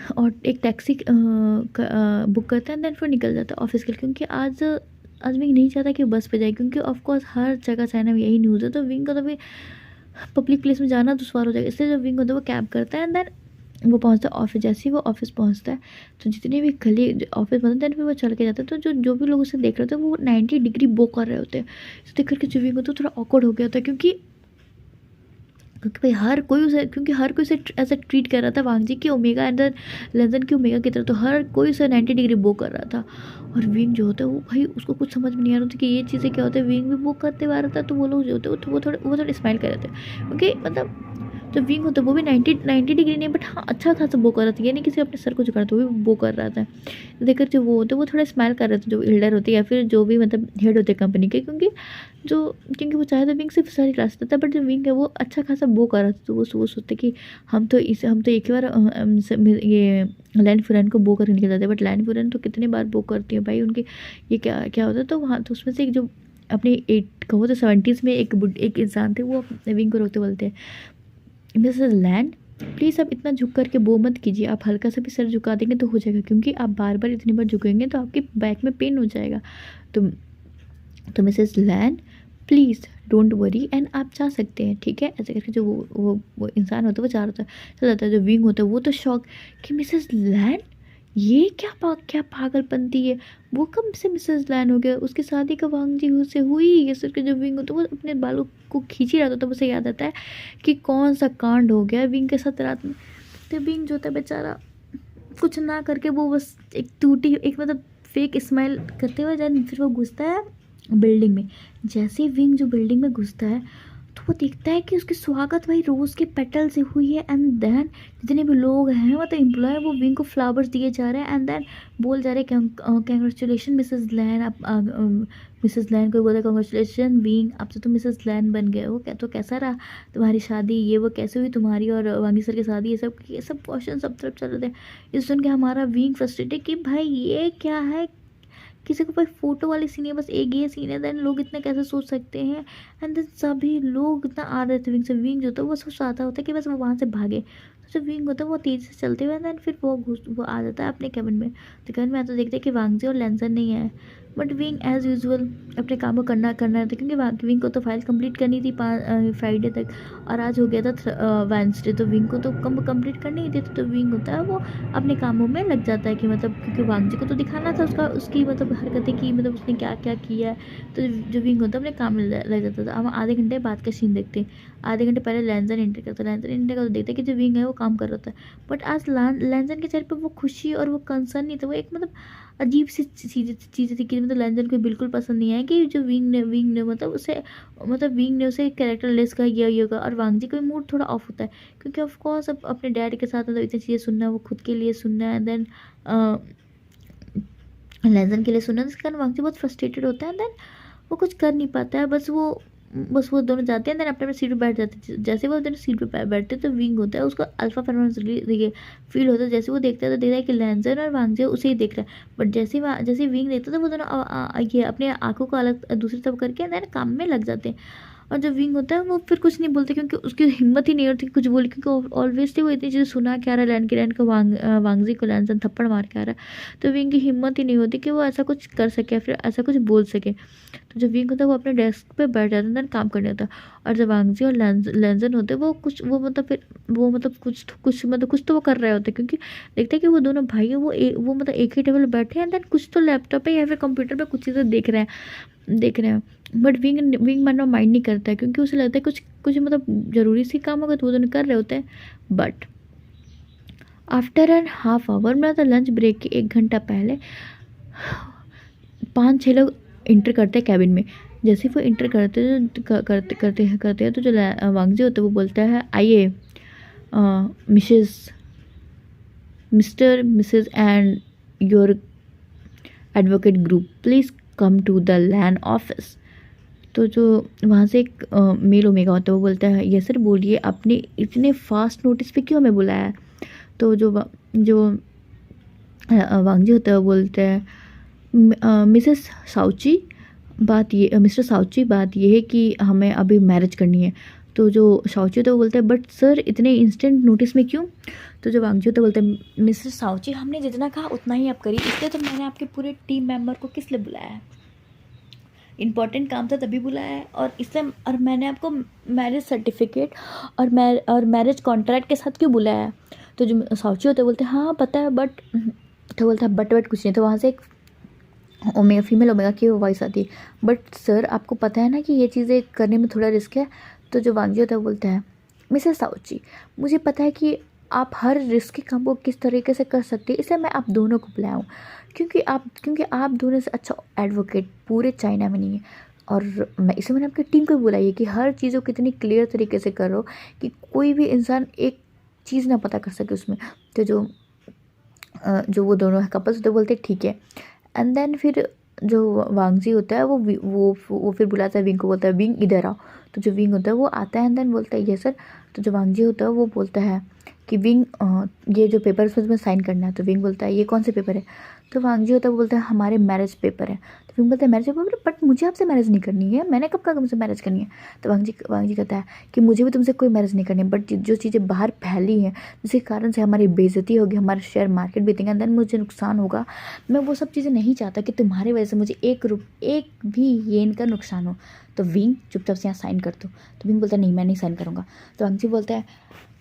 टैक्सी बुक करता है, देन फिर निकल जाता है ऑफिस के लिए, क्योंकि आज विंग नहीं चाहता कि वो बस पे जाए, क्योंकि ऑफ कोर्स हर जगह चाइना में यही न्यूज़ है। तो विंग को तो भी पब्लिक प्लेस में जाना दुश्वार हो जाएगा, इसलिए जो विंग होता है वो कैब करता है एंड देन वो पहुंचता है ऑफिस। जैसे ही वो ऑफिस पहुंचता है तो जितने भी कली ऑफिस पहुंचते हैं, फिर वो चल के जाता है। तो जो भी लोग उसे देख रहे होते हैं वो 90 डिग्री बो कर रहे होते हैं। तो देख करके जो विंग होता है थोड़ा ऑकवर्ड हो गया होता है, क्योंकि भाई हर कोई उसे ऐसा ट्रीट कर रहा था वांग जी की ओमेगा एंड देन लेंजन की ओमेगा की तरह। तो हर कोई उसे 90 डिग्री बो कर रहा था। और विंग जो होता है वो भाई उसको कुछ समझ में नहीं आ रहा था कि ये चीज़ें क्या होता है। विंग भी वो करते हुआ रहा था, तो वो लोग जो होते हैं वो थोड़े स्माइल कर रहे थे, क्योंकि मतलब जो विंग होता है वो भी 90 डिग्री नहीं, बट हाँ अच्छा खासा बो कर रहा था। ये नहीं किसी अपने सर को झुका रहा था, वो भी बो कर रहा था। देखकर जो वो होते वो थोड़ा स्माइल कर रहे थे, जो एल्डर होते या फिर जो भी मतलब हेड होते कंपनी के, क्योंकि वो चाहे तो विंग से सारी क्लास था, बट जो विंग है वो अच्छा खासा बो कर रहा था। तो वो सोचते कि हम तो एक ही बार ये लैंड फुरन को बो करके निकल जाते हैं, बट लैंड फुरन तो कितने बार बो करती है भाई उनकी। ये क्या क्या होता है। तो वहाँ तो उसमें से एक जो अपने 8 कहो तो 70s में एक इंसान थे, वो विंग को रोकते बोलते हैं, मिसेस लैंड प्लीज़ आप इतना झुक करके बो मत कीजिए, आप हल्का सा भी सर झुका देंगे तो हो जाएगा, क्योंकि आप बार बार इतनी बार झुकेंगे तो आपके बैक में पेन हो जाएगा। तो Mrs land please don't worry and आप जा सकते हैं, ठीक है। ऐसे करके जो वो इंसान होता है वो जा रहा था चल जाता है। जो विंग होता है वो तो शॉक कि मिसेस लैंड ये क्या पागलपंती है, वो कब से मिसेस लैंड हो गया, उसकी शादी का वांग जी से हुई। ये सिर्फ के जो विंग होता है वो अपने बालों को खींच ही रहा था, तो उसे याद आता है कि कौन सा कांड हो गया विंग के साथ रात में। तो विंग जो होता है बेचारा कुछ ना करके वो बस एक मतलब फेक स्माइल करते हुए जब फिर वो घुसता है बिल्डिंग में। जैसे ही विंग जो बिल्डिंग में घुसता है तो वो देखता है कि उसकी स्वागत भाई रोज़ के पेटल से हुई है। एंड देन जितने भी लोग हैं मतलब एम्प्लॉय वो विंग को फ्लावर्स दिए जा रहे हैं एंड देन बोल जा रहे हैं कंग्रेचुलेशन मिसेस लैन। आप मिसेस लैन को बोला कंग्रेचुलेशन विंग, अब से तो मिसेस लैन बन गए हो। तो कैसा रहा तुम्हारी शादी, ये वो कैसे हुई तुम्हारी और वांगी सर की शादी, ये सब क्वेश्चन सब तरफ चल रहे थे। इस सुन के हमारा विंग फ्रस्ट्रेटेड कि भाई ये क्या है, किसी को भाई फोटो वाली सीन है, बस एक ये सीन है, देन लोग इतना कैसे सोच सकते हैं। एंड देन सभी लोग इतना आ रहे थे विंग से। विंग जो था वो सब चाहता होता है कि बस वो वहाँ से भागे। तो जो विंग होता है वो तेज़ी से चलते हुए देन फिर वो आ जाता है अपने कैबिन में। तो कैबिन में आता देखते हैं कि वांगजी और लेंसन नहीं है, बट विंग एज़ यूजुअल अपने काम को करना रहता है, क्योंकि विंग को तो फाइल कंप्लीट करनी थी फ्राइडे तक, और आज हो गया था वेंसडे। तो विंग को तो कंप्लीट करनी ही थी। तो विंग होता है वो अपने कामों में लग जाता है कि मतलब क्योंकि वांगजी को तो दिखाना था उसकी मतलब हरकतें की, मतलब उसने क्या क्या किया है। तो जो विंग होता है अपने काम में लग जाता था। हम आधे घंटे बाद का सीन देखते हैं। आधे घंटे पहले लेंजन एंटर करता है। लेंजन एंटर करता देखते हैं कि जो विंग है वो काम कर रहा था, बट आज लेंजन के चेहरे पर वो खुशी और वो कंसर्न नहीं था। वो एक मतलब अजीब सी चीज़ें थी कि मतलब लेंजन को बिल्कुल पसंद नहीं आया कि जो विंग ने मतलब विंग ने उसे कैरेक्टर लेस का ये होगा। और वांगजी का मूड थोड़ा ऑफ होता है, क्योंकि ऑफ कोर्स अब अपने डैड के साथ मतलब इतनी चीज़ें सुनना, वो खुद के लिए सुनना है, देन लेंजन के लिए सुनना, जिस कारण वांगजी बहुत फ्रस्ट्रेटेड होता है। देन वो कुछ कर नहीं पाता है, बस वो दोनों जाते हैं, देन अपने सीट पे बैठ जाते हैं। जैसे वो दोनों सीट पे बैठते हैं तो विंग होता है उसको अल्फा फेरोमोन्स ये फील होता है। जैसे वो देखता है तो देखता है कि लेंजन और वांगजी उसे ही देख रहा है, बट जैसे विंग देखता है तो वो दोनों ये अपने आंखों को अलग दूसरी तरफ करके देन काम में लग जाते हैं। और जो विंग होता है वो फिर कुछ नहीं बोलते, क्योंकि उसकी हिम्मत ही नहीं होती कुछ बोले, क्योंकि ऑलवेजली वो इतनी चीज़ें सुना के आ रहा है लैंड को वांगजी को लेंजन थप्पड़ मार के आ रहा है। तो विंग की हिम्मत ही नहीं होती कि वो ऐसा कुछ कर सके या फिर ऐसा कुछ बोल सके। तो जो विंग होता है वो अपने डेस्क पे बैठ जाता है, देन काम करने होता है। और जो वांगजी और लेंजन होते हैं वो मतलब कुछ तो वो कर रहे होते हैं, क्योंकि देखते हैं कि वो दोनों भाई हैं वो मतलब एक ही टेबल पर बैठे हैं, देन कुछ तो लैपटॉप पे या फिर कंप्यूटर पे कुछ चीज़ें देख रहे हैं। बट विंग मानना माइंड नहीं करता है, क्योंकि उसे लगता है कुछ मतलब ज़रूरी सी काम होगा तो वो दोनों कर रहे होते हैं। But after an half hour मतलब लंच ब्रेक के 1 घंटा पहले 5-6 लोग इंटर करते हैं कैबिन में। जैसे वो इंटर करते हैं तो जो वांगजी होता है वो बोलता है आइए Mrs and your advocate group please come to the land office. तो जो वहाँ से एक मेल ओमेगा होता है वो बोलता है ये सर बोलिए आपने इतने फास्ट नोटिस पे क्यों हमें बुलाया है। तो जो वांगजी होता है वो बोलते हैं मिस्टर साउची बात ये है कि हमें अभी मैरिज करनी है। तो जो शाओची होता है वो बोलता है बट सर इतने इंस्टेंट नोटिस में क्यों? तो जो वांगजी होता है बोलता है मिस्टर शाओची हमने जितना कहा उतना ही आप करिए, इसलिए तो मैंने आपके पूरे टीम मेंबर को किस लिए बुलाया है, इम्पॉर्टेंट काम था तभी बुलाया है, और इसलिए और मैंने आपको मैरिज सर्टिफिकेट और मैरिज कॉन्ट्रैक्ट के साथ क्यों बुलाया है? तो जो शाओची होता है बोलते हैं हाँ पता है बट, तो बोलता है बट कुछ नहीं, तो वहाँ से एक ओमेगा फीमेल ओमेगा की वॉइस आती है, बट सर आपको पता है ना कि ये चीज़ें करने में थोड़ा रिस्क है। तो जो वांगजी होता है बोलता है मिसेस शाओची मुझे पता है कि आप हर रिस्की काम को किस तरीके से कर सकते हैं, इसलिए मैं आप दोनों को बुलाया हूँ, क्योंकि आप दोनों से अच्छा एडवोकेट पूरे चाइना में नहीं है, और मैंने आपकी टीम को बुलाई है कि हर चीज़ों को कितनी क्लियर तरीके से करो कि कोई भी इंसान एक चीज़ ना पता कर सके उसमें। तो जो वो दोनों कपल्स होते बोलते ठीक है। एंड देन फिर जो वांगजी होता है वो फिर बुलाता है विंग को, बोलता है विंग इधर आओ। तो जो विंग होता है वो आता है एंड देन बोलता है ये सर। तो जो वांगजी होता है वो बोलता है कि विंग ये जो पेपर है उसमें साइन करना है। तो विंग बोलता है ये कौन से पेपर है? तो वांगजी होता है वो बोलता है हमारे मैरिज पेपर है। तो विंग बोलता है मैरिज पेपर, बट मुझे आपसे मैरिज नहीं करनी है, मैंने कब कहा तुमसे मैरिज करनी है? तो वांगजी कहता है कि मुझे भी तुमसे कोई मैरिज नहीं करनी है, बट जो चीज़ें बाहर फैली हैं जिसके कारण से हमारी बेइज्जती होगी, हमारा शेयर मार्केट बीतेंगे एंड देन मुझे नुकसान होगा, मैं वो सब चीज़ें नहीं चाहता कि तुम्हारी वजह से मुझे एक भी येन का नुकसान हो। तो विंग चुपचाप से यहाँ साइन कर दो। तो विंग बोलता है नहीं मैं नहीं साइन करूँगा। तो वांगजी बोलता है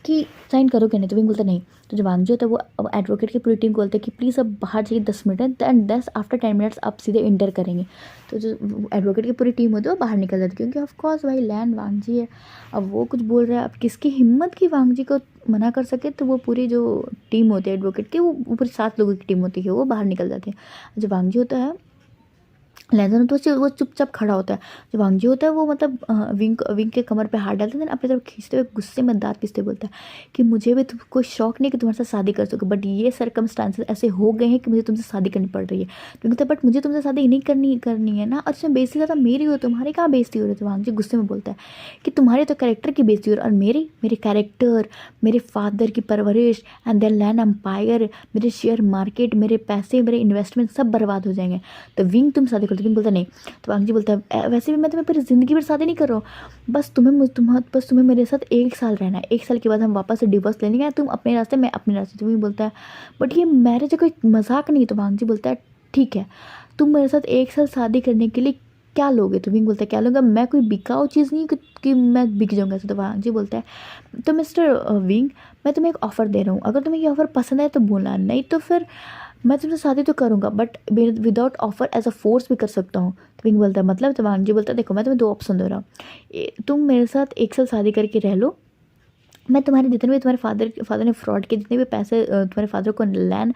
कि साइन करोगे नहीं? तो विंग बोलता है नहीं। तो जो वांगजी होता है वो एडवोकेट की पूरी टीम को बोलता है कि प्लीज़ अब बाहर जाइए 10 मिनट है, एंड 10 आफ्टर 10 मिनट्स आप सीधे इंटर करेंगे। तो जो एडवोकेट की पूरी टीम होती है वो बाहर निकल जाती है, क्योंकि ऑफकोर्स भाई लैंड वांगजी है, अब वो कुछ बोल रहा है, अब किसकी हिम्मत की वांगजी को मना कर सके। तो वो पूरी जो टीम होती है एडवोकेट की, वो पूरी 7 लोगों की टीम होती है, वो बाहर निकल जाती है। जो वांगजी होता है लेंसन तो वो चुपचाप खड़ा होता है। जो वांगजी होता है वो मतलब विंग के कमर पे हाथ डालता है, अपनी तरफ खींचते हुए गुस्से में दांत पीसते बोलता है कि मुझे भी कोई शौक नहीं कि तुम्हारे साथ शादी कर सको, बट ये सर्कमस्टांसेस ऐसे हो गए हैं कि मुझे तुमसे शादी करनी पड़ रही है। तो कहता है बट मुझे तुमसे शादी नहीं करनी है ना, और उसमें बेइज्जती ज़्यादा मेरी हो, तुम्हारी कहाँ बेइज्जती हो रही है? तो वांगजी गुस्से में बोलता है कि तुम्हारे तो कैरेक्टर की बेइज्जती हो रही है, और मेरे कैरेक्टर, मेरे फादर की परवरिश एंड देन लैंड एम्पायर, मेरे शेयर मार्केट, मेरे पैसे, मेरे इन्वेस्टमेंट सब बर्बाद हो जाएंगे। तो विंग तुम शादी करते? विंग बोलता नहीं। तो वांगजी बोलता है वैसे भी मैं तुम्हें पूरी ज़िंदगी भर शादी नहीं कर रहा हूँ, बस तुम्हें मेरे साथ 1 साल रहना है, 1 साल के बाद हम वापस से डिवोर्स ले लेंगे, तुम अपने रास्ते मैं अपने रास्ते। तो विंग बोलता है बट ये मैरिज कोई मजाक नहीं। तो वांगजी बोलता है ठीक है, तुम मेरे साथ 1 साल शादी करने के लिए क्या लोगे? तो विंग बोलता है क्या लूँगा, मैं कोई बिकाऊ चीज़ नहीं कि मैं बिक जाऊँगा। तो वांगजी बोलता है तो मिस्टर विंग मैं तुम्हें एक ऑफ़र दे रहा हूँ, अगर तुम्हें ये ऑफ़र पसंद है तो बोलना, नहीं तो फिर मैं तुमसे शादी तो करूँगा but without offer as a force भी कर सकता हूँ। तो विंग बोलता है मतलब? तो वांगजी बोलता है देखो मैं तुम्हें 2 ऑप्शन दे रहा हूँ, तुम मेरे साथ 1 साल शादी करके रह लो, मैं तुम्हारे जितने भी तुम्हारे फादर ने फ्रॉड के जितने भी पैसे तुम्हारे फादर को लैंड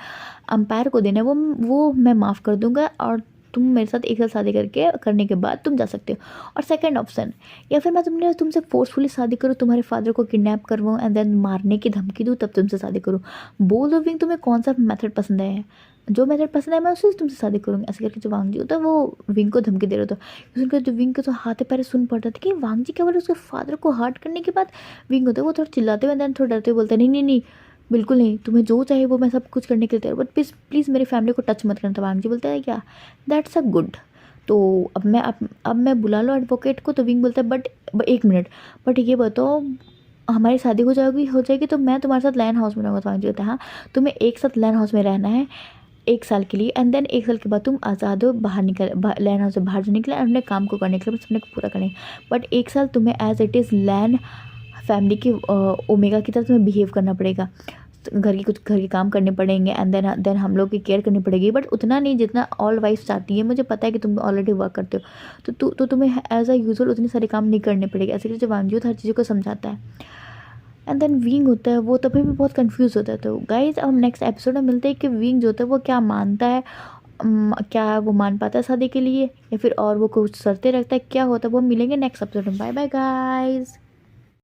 अंपायर को देना है वो मैं माफ़ कर दूंगा, और तुम मेरे साथ 1 साल शादी करने के बाद तुम जा सकते हो। और सेकंड ऑप्शन, या फिर मैं तुमसे फोर्सफुली शादी करूँ, तुम्हारे फादर को किडनैप करवाऊँ एंड देन मारने की धमकी दूँ, तब तुमसे शादी करूँ। बोल दो विंग तुम्हें कौन सा मेथड पसंद है, जो मेथड पसंद है मैं उसी से तुमसे शादी करूँगी। ऐसे करके जो वांगजी होता है वो विंग को धमकी दे रहा था। सुनकर जो विंग के तो हाथे पैरे सुन पड़ता था कि वांगजी क्या बोले, उसके फादर को हर्ट करने के बाद विंग होता है वो थोड़ा चिल्लाते हुए देन थोड़ा डरते हुए बोलते हैं नहीं बिल्कुल नहीं, तुम्हें जो चाहिए वो मैं सब कुछ करने के लिए तैयार, बट प्लीज़ मेरी फैमिली को टच मत करना। तो वांगजी बोलता है क्या, दैट्स अ गुड। तो अब मैं बुला लो एडवोकेट को। तो विंग बोलता है बट 1 मिनट, बट ये बताओ हमारी शादी हो जाएगी तो मैं तुम्हारे साथ लैंड हाउस में रहूँगा। तो वांगजी बोलता है हाँ तुम्हें एक साथ लैंड हाउस में रहना है 1 साल के लिए, एंड देन 1 साल के बाद तुम आज़ाद हो बाहर लैंड हाउस से बाहर जो निकले अपने काम को करने के लिए, बस अपने को पूरा करने, बट 1 साल तुम्हें as it is land family की ओमेगा की तरह तुम्हें बिहेव करना पड़ेगा, घर के काम करने पड़ेंगे एंड देन हम लोग की केयर करनी पड़ेगी, बट उतना नहीं जितना ऑल वाइफ चाहती है। मुझे पता है कि तुम ऑलरेडी वर्क करते हो, तो तुम्हें एज अ यूजुअल उतने सारे काम नहीं करने पड़ेंगे। ऐसे करके जो वांगजी हर चीज़ों को समझाता है एंड देन विंग होता है वो तभी भी बहुत कंफ्यूज होता है। तो गाइज अब हम नेक्स्ट एपिसोड में मिलते हैं कि विंग जो होता है वो क्या मानता है, क्या वो मान पाता है शादी के लिए, या फिर और वो कुछ शर्तें रखता है, क्या होता है वो मिलेंगे नेक्स्ट एपिसोड में। Bye bye guys.